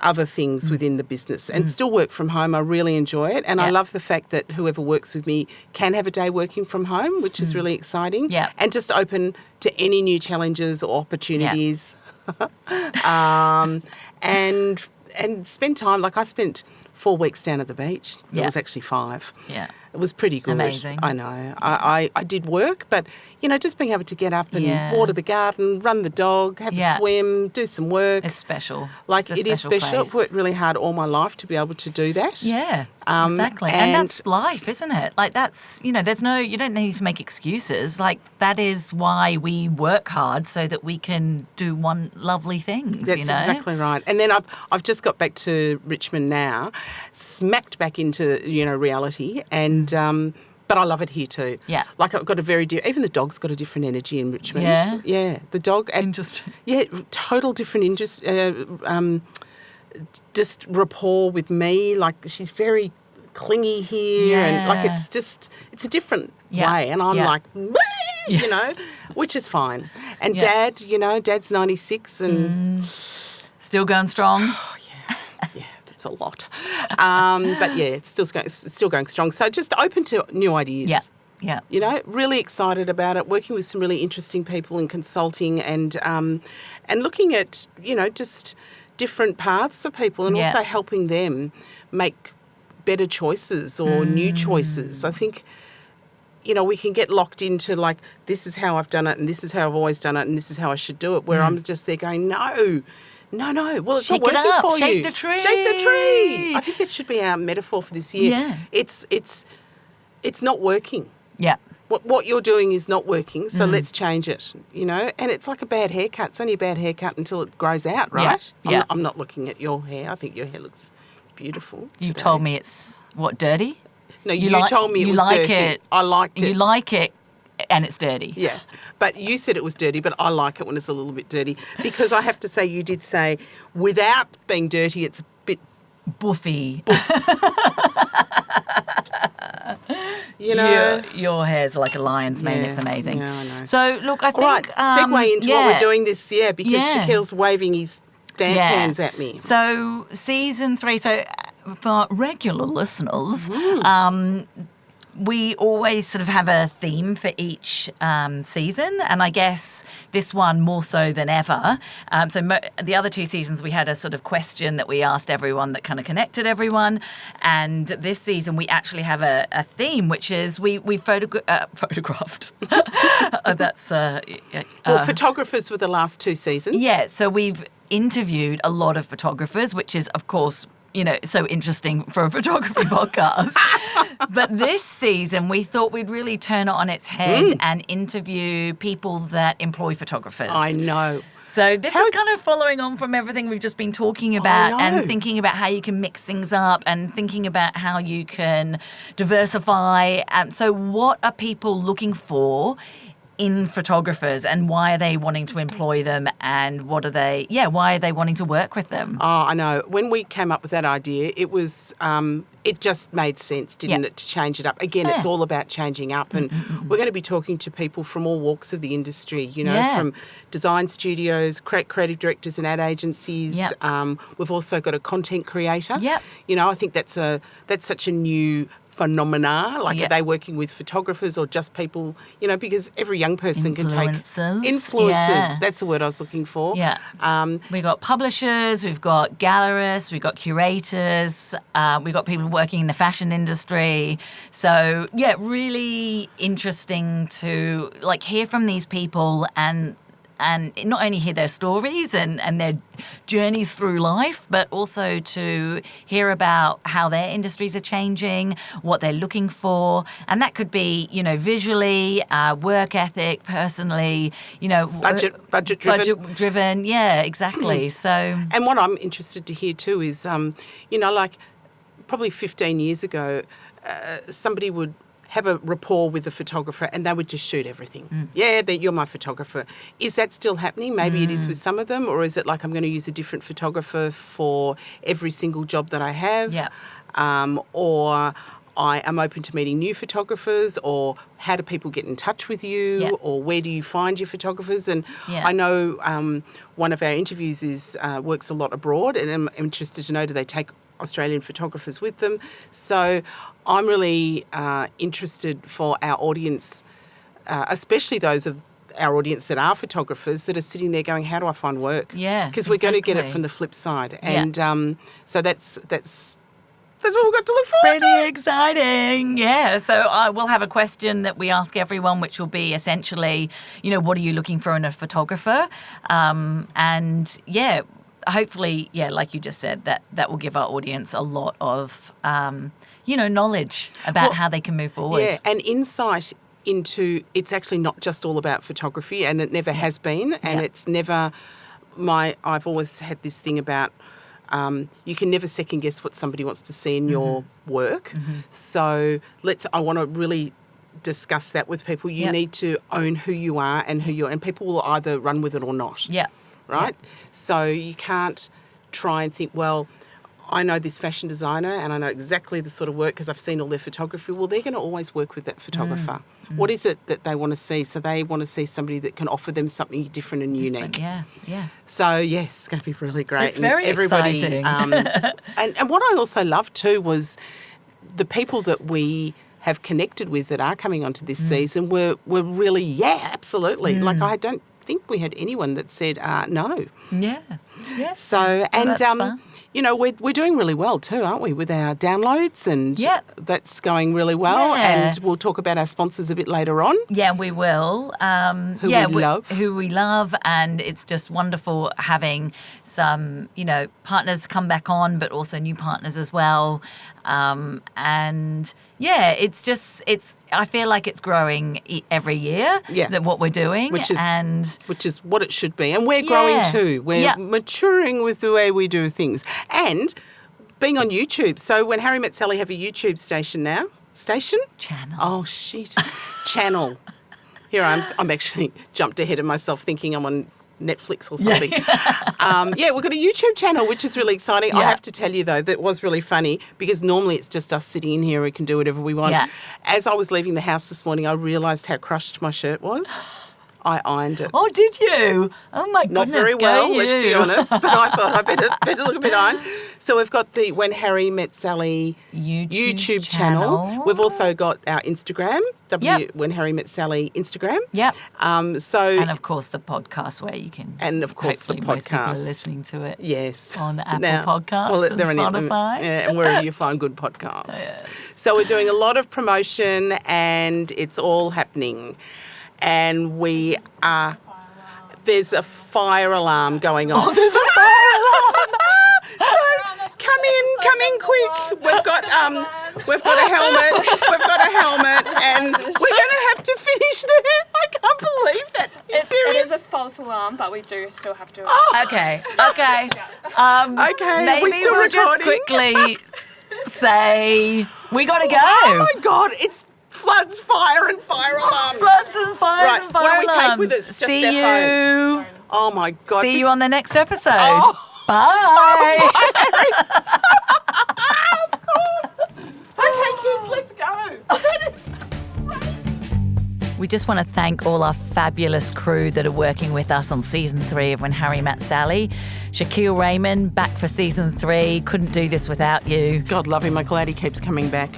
[SPEAKER 2] other things within the business and still work from home. I really enjoy it. And I love the fact that whoever works with me can have a day working from home, which is really exciting.
[SPEAKER 1] Yeah.
[SPEAKER 2] And just open to any new challenges or opportunities. And spend time. Like I spent 4 weeks down at the beach. It was actually 5.
[SPEAKER 1] Yeah.
[SPEAKER 2] It was pretty good.
[SPEAKER 1] Amazing.
[SPEAKER 2] I know. I did work, but, just being able to get up and water the garden, run the dog, have a swim, do some work.
[SPEAKER 1] It's special.
[SPEAKER 2] Like,
[SPEAKER 1] It's a
[SPEAKER 2] it is special.
[SPEAKER 1] place.
[SPEAKER 2] I've worked really hard all my life to be able to do that.
[SPEAKER 1] Yeah, exactly. And that's life, isn't it? Like, that's, you don't need to make excuses. Like, that is why we work hard, so that we can do lovely things,
[SPEAKER 2] That's exactly right. And then I've just got back to Richmond now, smacked back into, reality, and but I love it here too.
[SPEAKER 1] Yeah.
[SPEAKER 2] Like I've got even the dog's got a different energy in Richmond.
[SPEAKER 1] Yeah?
[SPEAKER 2] Yeah, the dog.
[SPEAKER 1] Interesting.
[SPEAKER 2] Yeah, total different interest, just rapport with me. Like she's very clingy here, and like it's a different way. And I'm like, which is fine. And Dad, Dad's 96 and
[SPEAKER 1] still going strong.
[SPEAKER 2] Oh, yeah. It's a lot. But yeah, it's still going strong. So just open to new ideas.
[SPEAKER 1] Yeah. Yeah.
[SPEAKER 2] Really excited about it, working with some really interesting people in consulting and looking at, just different paths for people and also helping them make better choices or new choices. I think, we can get locked into like, this is how I've done it and this is how I've always done it and this is how I should do it, where I'm just there going, no. Well, it's not working for you.
[SPEAKER 1] Shake the tree.
[SPEAKER 2] Shake the tree. I think that should be our metaphor for this year.
[SPEAKER 1] Yeah.
[SPEAKER 2] It's not working.
[SPEAKER 1] Yeah.
[SPEAKER 2] What you're doing is not working, so let's change it, And it's like a bad haircut. It's only a bad haircut until it grows out, right?
[SPEAKER 1] Yeah.
[SPEAKER 2] I'm not looking at your hair. I think your hair looks beautiful.
[SPEAKER 1] You
[SPEAKER 2] today.
[SPEAKER 1] told me it's, dirty?
[SPEAKER 2] No, you told me it was
[SPEAKER 1] like
[SPEAKER 2] dirty.
[SPEAKER 1] It,
[SPEAKER 2] I liked it.
[SPEAKER 1] You like it and it's dirty.
[SPEAKER 2] Yeah, but you said it was dirty, but I like it when it's a little bit dirty because I have to say you did say without being dirty it's a bit
[SPEAKER 1] buffy. Your hair's like a lion's mane. It's amazing.
[SPEAKER 2] Yeah, I know.
[SPEAKER 1] So, look, I think...
[SPEAKER 2] All right, segue into what we're doing this year because Shaquille's waving his dance hands at me.
[SPEAKER 1] So, season 3, for regular listeners, we always sort of have a theme for each season, and I guess this one more so than ever. The other 2 seasons we had a sort of question that we asked everyone that kind of connected everyone, and this season we actually have a theme, which is we photographed. That's
[SPEAKER 2] photographers were the last 2 seasons.
[SPEAKER 1] Yeah, so we've interviewed a lot of photographers, which is of course so interesting for a photography podcast. But this season, we thought we'd really turn it on its head and interview people that employ photographers.
[SPEAKER 2] I know.
[SPEAKER 1] So this is kind of following on from everything we've just been talking about and thinking about how you can mix things up and thinking about how you can diversify. So what are people looking for in photographers and why are they wanting to employ them and why are they wanting to work with them?
[SPEAKER 2] Oh, I know. When we came up with that idea, it was, it just made sense, didn't it, to change it up. Again, it's all about changing up and we're going to be talking to people from all walks of the industry, from design studios, creative directors and ad agencies. We've also got a content creator. I think that's such a new phenomena. Like, are they working with photographers or just people, because every young person can take... Influencers. Yeah. That's the word I was looking for.
[SPEAKER 1] Yeah. We've got publishers, we've got gallerists, we've got curators, we've got people working in the fashion industry. So, really interesting to, hear from these people and not only hear their stories and their journeys through life, but also to hear about how their industries are changing, what they're looking for. And that could be, visually, work ethic, personally,
[SPEAKER 2] budget driven.
[SPEAKER 1] Budget driven, yeah, exactly. So,
[SPEAKER 2] and what I'm interested to hear too is, probably 15 years ago, somebody would have a rapport with the photographer and they would just shoot everything. Yeah, you're my photographer. Is that still happening? Maybe it is with some of them, or is it like I'm going to use a different photographer for every single job that I have?
[SPEAKER 1] Yeah.
[SPEAKER 2] Or I am open to meeting new photographers, or how do people get in touch with you, or where do you find your photographers? And I know one of our interviews works a lot abroad, and I'm interested to know, do they take Australian photographers with them? So I'm really interested for our audience, especially those of our audience that are photographers, that are sitting there going, how do I find work?
[SPEAKER 1] Yeah,
[SPEAKER 2] because we're going to get it from the flip side. And so that's what we've got to look forward to.
[SPEAKER 1] Pretty exciting. Yeah. So we'll have a question that we ask everyone, which will be essentially, what are you looking for in a photographer? And hopefully, like you just said, that will give our audience a lot of, knowledge about how they can move forward.
[SPEAKER 2] Yeah, and insight into, it's actually not just all about photography, and it never has been, and it's never I've always had this thing about you can never second guess what somebody wants to see in your work. So I want to really discuss that with people. You need to own who you are and and people will either run with it or not.
[SPEAKER 1] Yeah.
[SPEAKER 2] Right? Yeah. So you can't try and think, well, I know this fashion designer and I know exactly the sort of work because I've seen all their photography. Well, they're going to always work with that photographer. What is it that they want to see? So they want to see somebody that can offer them something different and unique.
[SPEAKER 1] Yeah.
[SPEAKER 2] So, yes, it's going to be really great.
[SPEAKER 1] It's very exciting.
[SPEAKER 2] And what I also loved too was the people that we have connected with that are coming onto this season were really, absolutely. Like I don't think we had anyone that said no.
[SPEAKER 1] Yeah. Yes.
[SPEAKER 2] So, and
[SPEAKER 1] that's fun.
[SPEAKER 2] We're doing really well too, aren't we, with our downloads, and that's going really well.
[SPEAKER 1] Yeah.
[SPEAKER 2] And we'll talk about our sponsors a bit later on.
[SPEAKER 1] Yeah, we will. Who we love, and it's just wonderful having some, partners come back on, but also new partners as well. And yeah, I feel like it's growing every year. That what we're doing,
[SPEAKER 2] which is what it should be, and we're growing too. We're maturing with the way we do things, and being on YouTube. So when Harri Met Sally have a YouTube station now, channel. Oh shit, channel. Here I'm actually jumped ahead of myself, thinking I'm on Netflix or something. We've got a YouTube channel, which is really exciting. I have to tell you, though, that was really funny because normally it's just us sitting in here. We can do whatever we want. As I was leaving the house this morning, I realised how crushed my shirt was. I ironed it.
[SPEAKER 1] Oh, did you? Oh, my goodness.
[SPEAKER 2] Not very well, let's be honest, but I thought I better look a bit iron. So we've got the When Harri Met Sally YouTube channel. We've also got our Instagram, When Harri Met Sally Instagram.
[SPEAKER 1] Yep.
[SPEAKER 2] And
[SPEAKER 1] of course the podcast where you can.
[SPEAKER 2] And of course the podcast.
[SPEAKER 1] Most people are listening to it.
[SPEAKER 2] Yes.
[SPEAKER 1] On Apple Podcasts and Spotify.
[SPEAKER 2] And wherever you find good podcasts. Yes. So we're doing a lot of promotion and it's all happening. And there's a fire alarm going off.
[SPEAKER 1] Oh, there's a fire alarm.
[SPEAKER 2] So come in quick. We've got a helmet, and we're going to have to finish there. I can't believe that. It's serious.
[SPEAKER 3] It is a false alarm, but we do still have to.
[SPEAKER 1] Okay.
[SPEAKER 2] Okay.
[SPEAKER 1] Maybe we'll just quickly say we got to go.
[SPEAKER 2] Oh my God! It's floods, fire, and fire alarms.
[SPEAKER 1] Floods and fires and fire alarms.
[SPEAKER 2] What do we take with us? Just
[SPEAKER 1] See
[SPEAKER 2] our
[SPEAKER 1] you.
[SPEAKER 2] Phone. Oh my God.
[SPEAKER 1] See you on the next episode.
[SPEAKER 2] Bye.
[SPEAKER 1] Of course.
[SPEAKER 2] Okay, kids, let's go.
[SPEAKER 1] We just want to thank all our fabulous crew that are working with us on Season 3 of When Harri Met Sally. Shaquille Raymond, back for Season 3. Couldn't do this without you.
[SPEAKER 2] God love him. I'm glad he keeps coming back.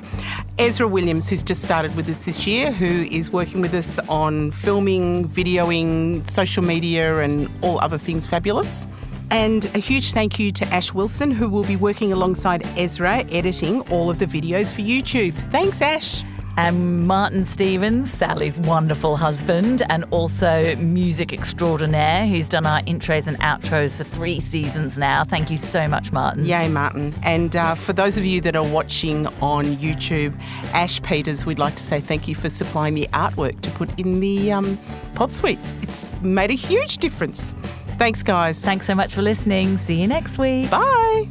[SPEAKER 2] Ezra Williams, who's just started with us this year, who is working with us on filming, videoing, social media and all other things fabulous. And a huge thank you to Ash Wilson, who will be working alongside Ezra, editing all of the videos for YouTube. Thanks, Ash.
[SPEAKER 1] And Martin Stevens, Sally's wonderful husband, and also music extraordinaire, who's done our intros and outros for 3 seasons now. Thank you so much, Martin.
[SPEAKER 2] Yay, Martin. And for those of you that are watching on YouTube, Ash Peters, we'd like to say thank you for supplying the artwork to put in the pod suite. It's made a huge difference. Thanks, guys.
[SPEAKER 1] Thanks so much for listening. See you next week.
[SPEAKER 2] Bye.